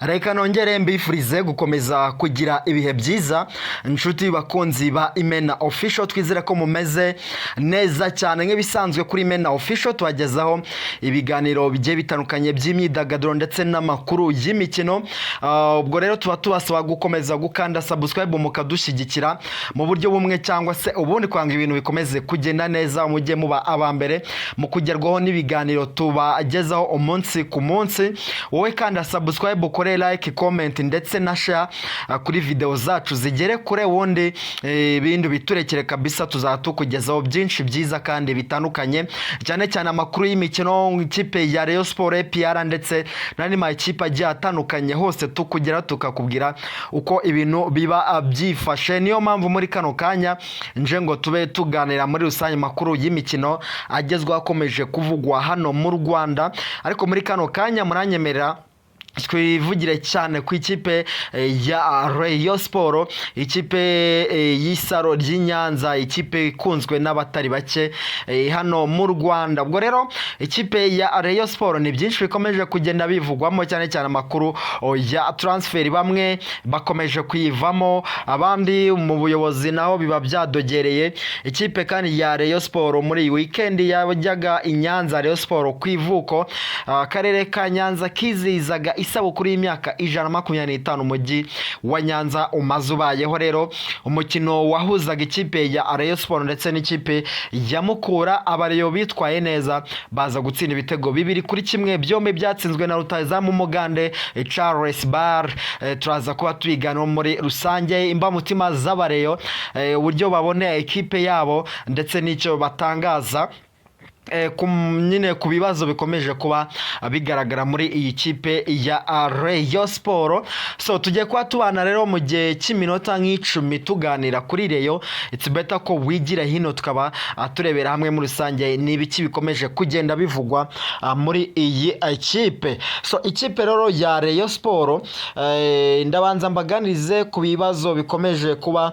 Reka nongere mbifurize gukomeza kugira ibihe byiza inshuti bakunzi ba Imena Official, twizere ko mumeze neza cyane nk'ibisanzwe kuri Imena Official. Tubagezaho ibiganiro bigiye bitandukanye by'imyidagaduro ndetse n'amakuru y'imikino. Ubwo rero tuba tubasaba gukomeza gukanda subscribe mukadushyigikira mu buryo bumwe cyangwa se ubundi, kwanga ibintu bikomeze kugenda neza, mujye muba abambere mu kugerwaho n'ibiganiro tubagezaho umunsi ku munsi. Wowe kanda subscribe, ukore like, comment ndetse na share kuri video zacu zigere kure, wundi ibindi biturekere kabisa, tuzatukugezaho byinshi byiza kandi bitandukanye, cyane cyane amakuru y'imikino, ikipe ya Rayon Sport, APR ndetse n'andi makipe agiye atandukanye, hose tukugera tukakubwira uko ibintu biba byifashe. Niyo mpamvu muri kano kanya nje ngo tube tuganira muri rusange makuru y'imikino agezwa akomeje kuvugwa hano mu Rwanda. Ariko muri kano kanya muranyemerera twivugire cyane ku ikipe ya Rayon Sport, ikipe y'isaro ry'Inyanza, ikipe ikunzwe n'abatari bake hano mu Rwanda. Ubwo rero ikipe ya Rayon Sport ni byinshi bikomeje kugenda bivugwamo, cyane cyane amakuru ya transfer, bamwe bakomeje kuyivamo, abandi mu buyobozi naho biba byadogereye. Ikipe kandi ya Rayon Sport muri weekend yajyaga Inyanza, Rayon Sport ku ivuko, akarere ka Nyanza kizizaga isabukuru y'imyaka 125 umujyi wa Nyanza umaze ubayeho. Rero umukino wahuzaga ikipe ya Rayon Sport ndetse n'ikipe ya Mukura, abareyo bitwaye neza baza gutsinda ibitego 2-1, byombi byatsinzwe na rutahizamu Mugande Charles Bar. Turaza kuba tubigana muri rusange imbamutima z'abareyo, uburyo babone ikipe yabo ndetse n'icyo batangaza nyine ku bibazo bikomeje kuba bigaragara muri iyi kipe ya Rayon Sport. So tugiye kuba tubana rero mu gihe cy'iminota nk'icumi tuganira kuri Rayon. It's better ko wigira hino tukaba turebera hamwe muri rusange n'ibiki bikomeje kugenda bivugwa muri iyi kipe. So ikipe rero ya Rayon Sport, ndabanza mbaganirize ku bibazo bikomeje kuba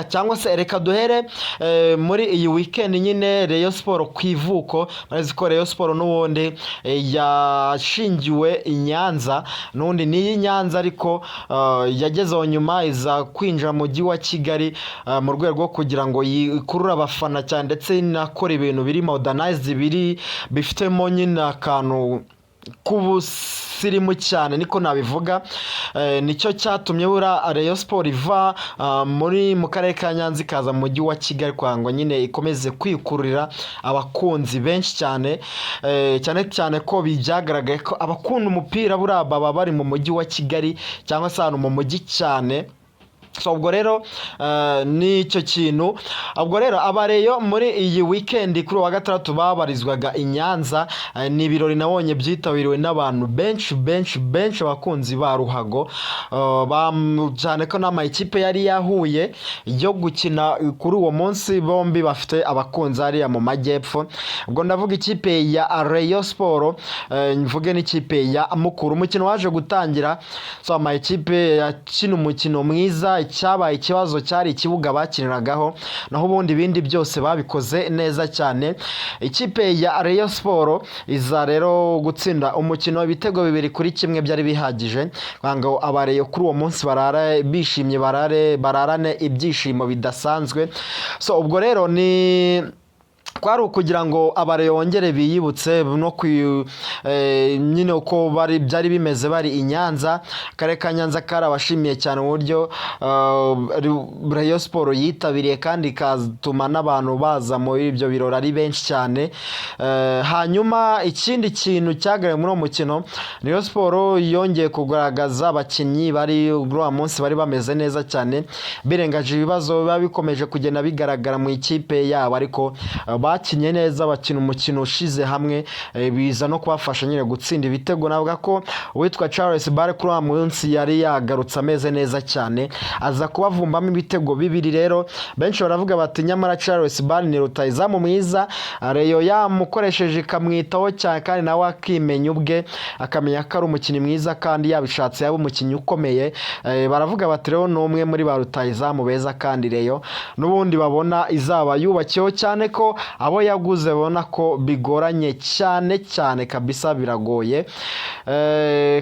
cyangwa se reka duhere muri iyi weekend nyine Rayon Sport kwivuko. Barazi ko Rayon Sport n'ubundi yashingiwe Inyanza, n'ubundi ni Nyanza, ariko yagezeho nyuma iza kwinjira mu mujyi wa Kigali mu rwego rwo kugira ngo yikurure abafana cyane ndetse inakora ibintu biri modernized, bifitemo nyine akantu kubusirimu cyane, niko nabivuga. Nicyo cyatumye bura Rayon Sport iva mu karere ka Nyanza ikaza mu mujyi wa Kigali kwa ngo nyine ikomeze kwikururira abakunzi benshi cyane, cyane ko byagaragaye ko abakunda umupira bura baba bari mu mujyi wa Kigali cyangwa se ahantu mu mujyi cyane. So ubwo rero nicyo kintu. Ubwo rero abareyo muri iyi weekend kuri wa gatandatu babarizwaga Inyanza, ni ibirori nabonye byitabiriwe n'abantu benshi abakunzi ba ruhago, cyane ko n'amakipe yari yahuye yo gukina kuri uwo munsi, bombi bafite abakunzi hariya mu majyepfo. Ubwo ndavuga ikipe ya Rayon Sport, mvuge n'ikipe ya Mukura. Umukino waje gutangira, so amakipe yakina umukino mwiza. Cyabaye ikibazo cyari ikibuga bakiniragaho, naho ubundi ibindi byose babikoze neza cyane. Ikipe ya Rayon Sport iza rero gutsinda umukino ibitego 2-1 byari bihagije ngo abareyo kuri uwo munsi barara bishimye, bararane ibyishimo bidasanzwe. So ubwo rero ni kwari ukugira ngo abareyo bongere biyibutse no nyine uko byari bimeze bari Inyanza. Akarere ka Nyanza karabashimiye cyane uburyo Rayon Sport yitabiriye kandi ikatuma n'abantu baza muri ibyo birori ari benshi cyane. Hanyuma ikindi kintu cyagaragaye muri uwo mukino, Rayon Sport yongeye kugaragaza abakinnyi bari uwo munsi bari bameze neza cyane, birengaje ibibazo biba bikomeje kugenda bigaragara mu ikipe yabo, ariko bakinye neza, bakina umukino ushize hamwe, biza no kubafasha nyine gutsinda ibitego. Navuga ko uwitwa Charles Bare kuri uwo munsi yari yagarutse ameze neza cyane, aza kubavumbamo ibitego 2. Rero benshi baravuga bati nyamara Charles Bare ni rutahizamu mwiza, Rayon yamukoresheje ikamwitaho cyane kandi nawe akimenya ubwe, akamenya ko ari umukinnyi mwiza kandi yabishatse yaba umukinnyi ukomeye. Baravuga bati rero ni umwe muri ba rutahizamu beza kandi Rayon n'ubundi babona izaba yubakiyeho, cyane ko abo yaguze bona ko bigoranye cyane cyane kabisa, biragoye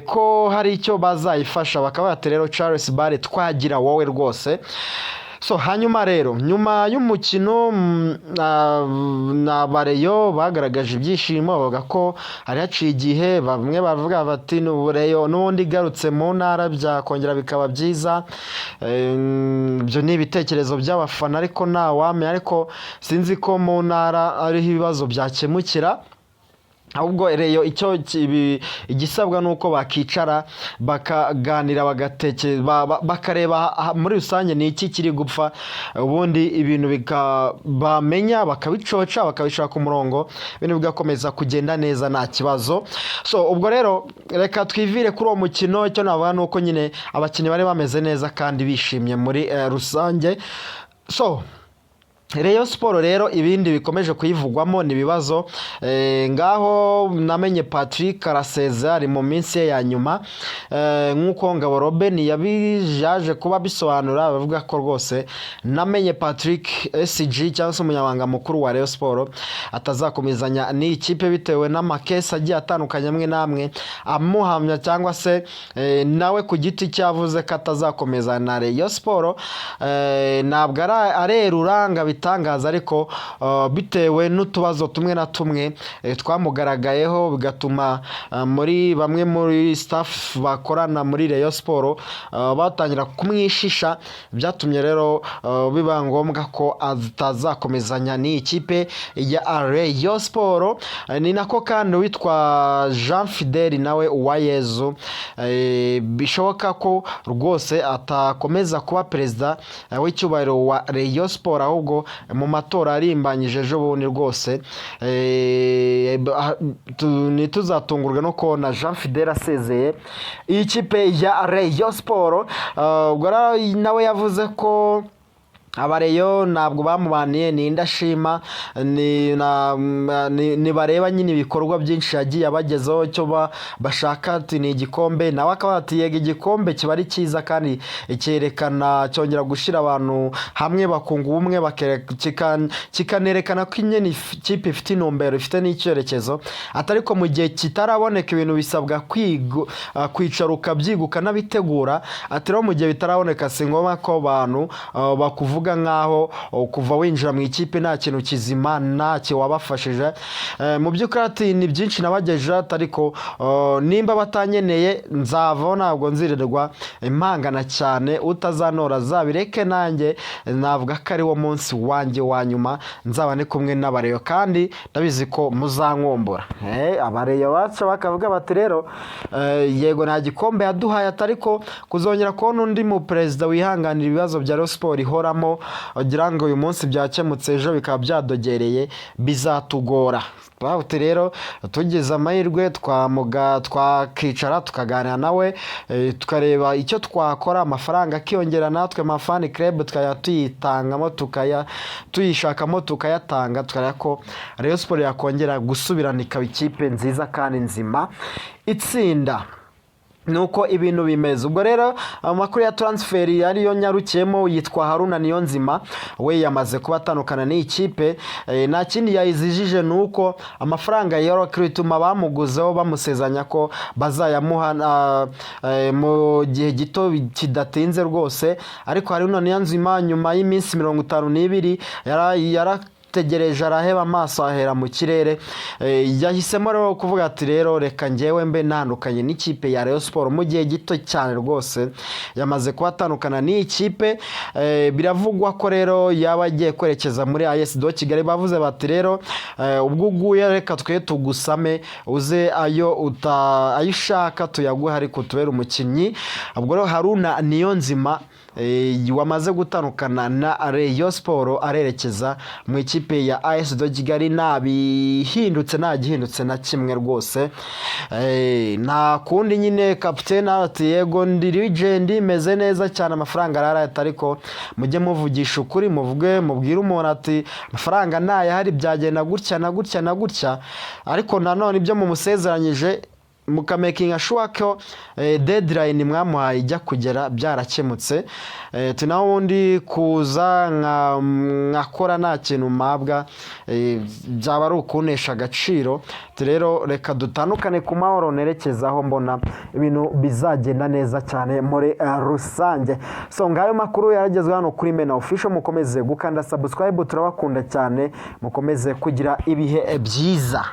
ko hari icyo bazayifasha. Bakaba bati rero Charles Bare twagira wowe rwose. So hanyuma rero nyuma y'umukino na Bareyo bagaragaje ibyishimo, bavuga ko hari haciye igihe, bamwe bavuga bati n'ubureyo n'undi garutse mu ntara byakongera bikaba byiza. Ibyo ni ibitekerezo by'abafana ariko nta wamenya, ariko sinzi ko mu ntara ariho ibibazo byakemukira. Ahubwo reyo icyo igisabwa nuko bakicara bakaganira bakareba muri rusange ni iki kiri gupfa, ubundi ibintu bamenya bakabicoca bakabishaka umurongo, ibintu bigakomeza kugenda neza nta kibazo. So ubwo rero reka twivire kuri uwo mukino. Icyo navuga nuko nyine abakinnyi bari bameze neza kandi bishimye muri rusange. So Rayon Sport rero ibindi bikomeje kuyivugwamo ni ibibazo, ngaho namenye Patrick araseza ari mu minsi ye ya nyuma, nk'uko Ngabo Robben yabijaje kuba bisobanura, bavuga ko rwose namenye Patrick SG cyangwa se umunyamabanga mukuru wa Rayon Sport atazakomezanya n'iyi kipe bitewe n'amakesi agiye atandukanye amwe n'amwe amuhamya, cyangwa se nawe ku giti cyavuze ko atazakomezana na Rayon Sport. Ntabwo arerura ngo bitangaza, ariko bitewe n'utubazo tumwe na tumwe twamugaragayeho bigatuma muri bamwe muri staff bakorana muri Rayon Sport batangira kumwishisha, byatumye rero biba ngombwa ko atazakomezanya n'iyi kipe ya Rayon Sport. Ni nako kandi witwa Jean Fidel nawe Uwayezu bishoboka ko rwose atakomeza kuba perezida w'icyubahiro wa Rayon Sport, ahubwo mu matora arimbanyije ejo bundi rwose ntituzatungurwe no kubona Jean Fidel asezeye iyi kipe ya Rayon Sport. Ubwo nawe yavuze ko Abareyo ntabwo bamubaniye ni indashima, ni bareba nyine ibikorwa byinshi yagiye abagezaho, cyo bashaka ati ni igikombe, nawe akaba ati yega igikombe kiba ari cyiza kandi cyerekana, cyongera gushyira abantu hamwe bakunga ubumwe, kikanerekana ko inyene ikipe ifite intumbero, ifite n'icyerekezo. Atari ko mu gihe kitaraboneka ibintu bisabwa kwicara ukabyiga ukanabitegura. Ati rero mu gihe bitaraboneka si ngombwa ko abantu bakuvuga nkaho kuva winjira mu ikipe nta kintu kizima ntacyo wabafashije. Mu by'ukuri ati ni byinshi nabagejeje, ariko nimba batanyeneye nzavaho, ntabwo nzirirwa impangana cyane, utazanora zabireke, nanjye navuga ko ari wo munsi wanjye wa nyuma nzaba ni kumwe n'Abareyo, kandi ndabizi ko muzankombora. Abareyo bacu bakavuga bati rero yego nta gikombe yaduhaye, ariko kuzongera kubona undi mu perezida wihanganira ibibazo bya Rayon Sport ihoramo, ugira ngo uyu munsi byakemutse ejo bikaba byadogereye, bizatugora. Twahute rero tugize amahirwe twakicara tukaganira nawe, tukareba icyo twakora, amafaranga akiyongera, natwe mafani club tukaya tuyitangamo, tuyishakamo tukayatanga, tukareba ko Rayon Sport yakongera gusubirana ikaba ikipe nziza kandi nzima itsinda. Nuko ibintu bimeze. Ubwo rero amakuru ya transfer yariyo nyarukiyemo yitwa Haruna Niyonzima, we yamaze kuba atandukana n'iyi kipe. Nta kindi yayizijije nuko amafaranga yaro kirituma bamuguzeho bamusezanya ko bazayamuha mu gihe gito kidatinze rwose. Ariko Haruna Niyonzima nyuma y'iminsi 52 tegereje araheba amaso ahera mu kirere, yahisemo rero kuvuga ati rero reka njyewe mbe ntandukanye n'ikipe ya Rayon Sport mu gihe gito cyane rwose. Yamaze kuba atandukana n'iyi kipe, biravugwa ko rero yaba agiye kwerekeza muri AS do Kigali. Bavuze bati rero ubwo uguye reka twe tugusame uze ayo ushaka tuyaguha, ariko tubera umukinnyi. Ubwo rero Haruna Niyonzima wamaze gutandukana na Rayon Sport arerekeza mu ikipe ya AS do Kigali, nta gihindutse na kimwe rwose. Nta kundi nyine kapiteni ati yego ndi legend meze neza cyane, amafaranga arara, ariko mujye muvugisha ukuri, mubwire umuntu ati amafaranga ntaye hari byagenda gutya na gutya na gutya, ariko nanone ibyo mumusezeranyije mukamakinga sure ko deadline mwamuhaye ijya kugera byarakemutse. Tunaho ubundi kuza nkakora nta kintu mabwa byaba ari ukunesha agaciro. Rero reka dutandukane ku mahoro, nerekezaho mbona ibintu bizagenda neza cyane muri rusange. So ngayo makuru yaragezwe hano kuri Mena Official, mukomeze gukanda subscribe, turabakunda cyane, mukomeze kugira ibihe byiza.